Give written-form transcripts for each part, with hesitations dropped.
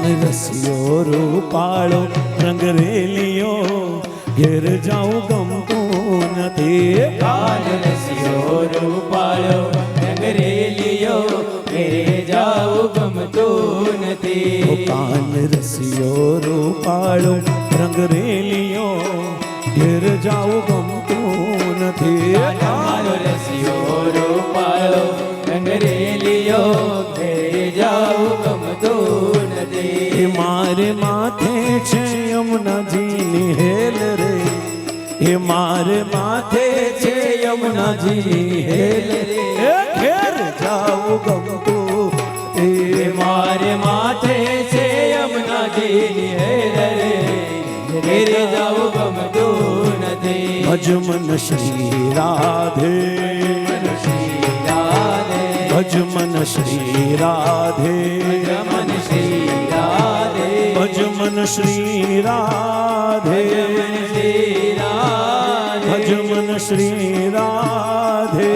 રસિયો રૂપાળો રંગ રેલિયો ઘેર જાઉં ગમતું નથી કાન રસિયો રૂપાળો રંગ રેલિયો ઘેર જાઉં ગમતું નથી કાન રસિયો રૂપાળો રંગ રેલિયો ઘેર જાઉં ગમતું નથી મારો રસિયો રૂપાળો રંગ રેલિયો ઘેર જાઉં ગમતું નથી મારે માથે છે યમુનાજીની હેલ રે એ મારે માથે છે યમુનાજીની હેલ રે ઘેર જાઉં ગમતું એ મારે માથે છે યમુનાજીની હેલ રે ઘેર જાઉં ગમતું નથી ભજમન શ્રી રાધે ભજમન શ્રી રાધે રમન શ્રી રાધે ભજમન શ્રી રાધે ભજમન શ્રી રાધે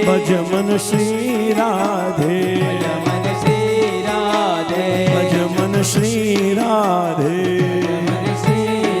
ભજમન શ્રી રાધે રમન શ્રી રાધે ભજમન શ્રી રાધે રમન શ્રી રાધે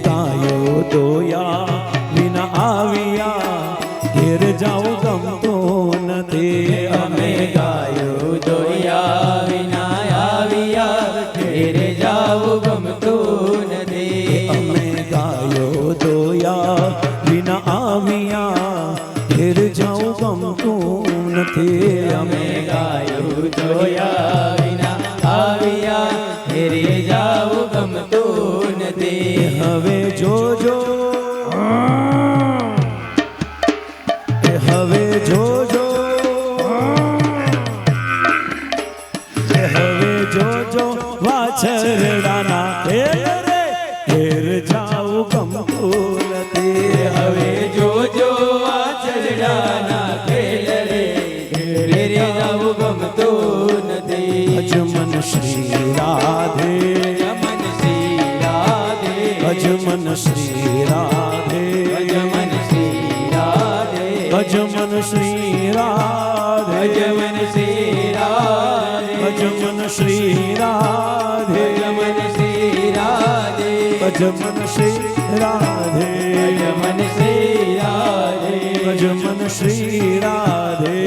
ગાયો દોયા વિના આવ્યા ઘેર જાઉં ગમતું નથી અમે ગાયો દોયા વિના આવ્યા ઘેર જાઉં ગમતું નથી અમે ગાયો દોયા વિના આવ્યા ઘેર જાઉં ગમતું નથી અમે ગાયો દોયા વિના આવ્યા ઘેર જાઉં ગમતું નથી હવે જોજો હવે જોજો હવે જોજો વાછરડાના ઘેર જાઉં ગમતું નથી હવે જોજો વાછરડાના ખેલ રે ઘેર જાઉં ગમતું નથી ભજમન શ્રી રાધે રમન શ્રી રાધે ભજમન શ્રી રાધે ભજમન શ્રી રાધે ભજમન શ્રી રાધે ભજમન શ્રી રાધે ભજમન શ્રી રાધે ભજમન શ્રી રાધે ભજમન શ્રી રાધે ભજમન શ્રી રાધે ભજમન શ્રી રાધે ભજમન શ્રી રાધે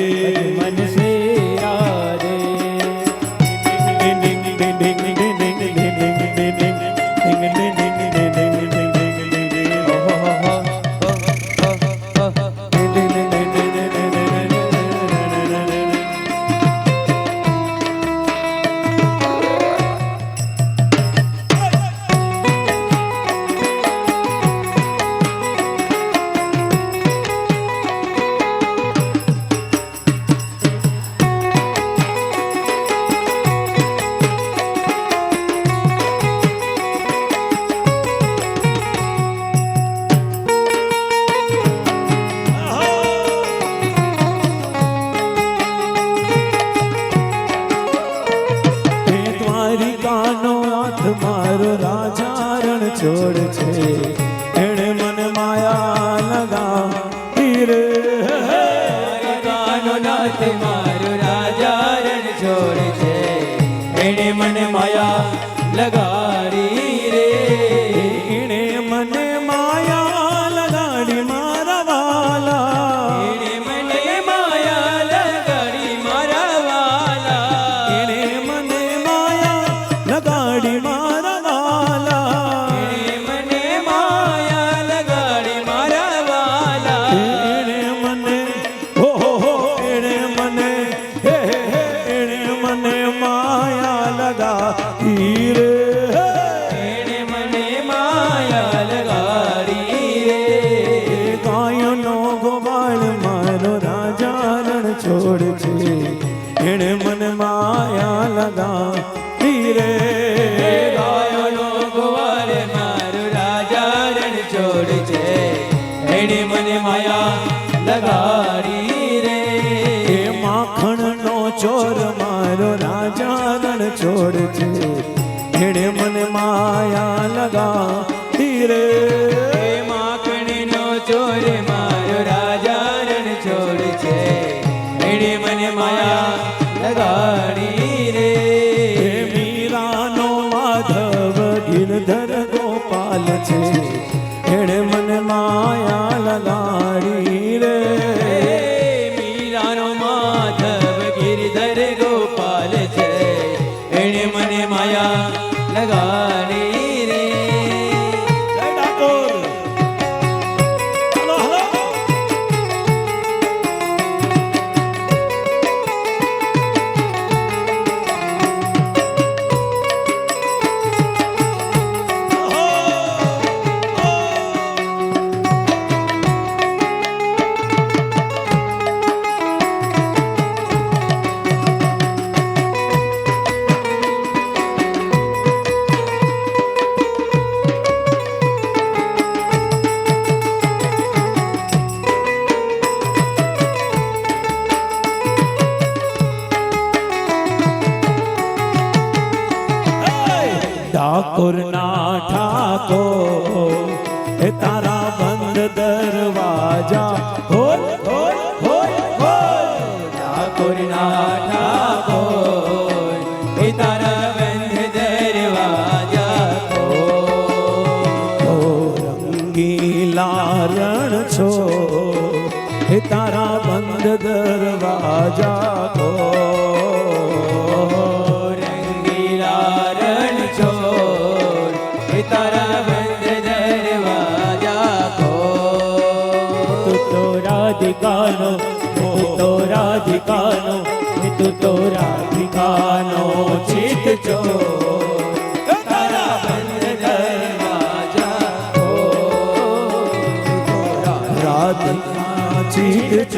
મારો રાજા રણ છોડ છે એણે મને માયા લગાવી રે કાનો નાથ મારો રાજા રણ છોડ છે એણે મને માયા લગાડી રે એણે મને માયા લગાડી મારા વાલા એણે મને માયા લગાડી મારા વાલા એણે મને માયા લગાડી મારા વાલા એણે મને માયા લગાડી મારા વાલા એણે મને રે એણે મને માયા લગાડી રે ગાયનો ગોવાળ મારો રાજા રણ છોડ છે એણે મને માયા લગાડી રે ગાયોનો ગોવાળ મારો રાજા રણ છોડ છે એણે મને માયા લગાડી રે એ માખણનો ચોર મારો રાજા રણ છોડ છે એણે મને માયા લગાડી રે એ માખણનો ચોર મારો રાજા રણ છોડ છે એણે મને માયા લગાડી રે એ મીરાનો માધવ ગિરધર ગોપાલ છે એણે મને માયા લગાડી રે મીરાનો માધવ ગિરધર ગોપાલ છે એણે મને માયા લગાડી રે જય ડાકોર હલો હલો ઠાકોર ના ઠાકોર એ તારા બંધ દરવાજા ખોલ ખોલ ખોલ ખોલ ઠાકોરના ઠાકોર એ તારા બંધ દરવાજા ઓ રંગીલા રણ છો એ તારા બંધ દરવાજા ખોલ રંગીલા રણ છોડ એ તારા બંધ દરવાજા તું તો રાધિકાનો તું તો રાધિકાનો તું તો રાધિકાનો ચિત છો તારા બંધ દરવાજા રાધિકા ચિત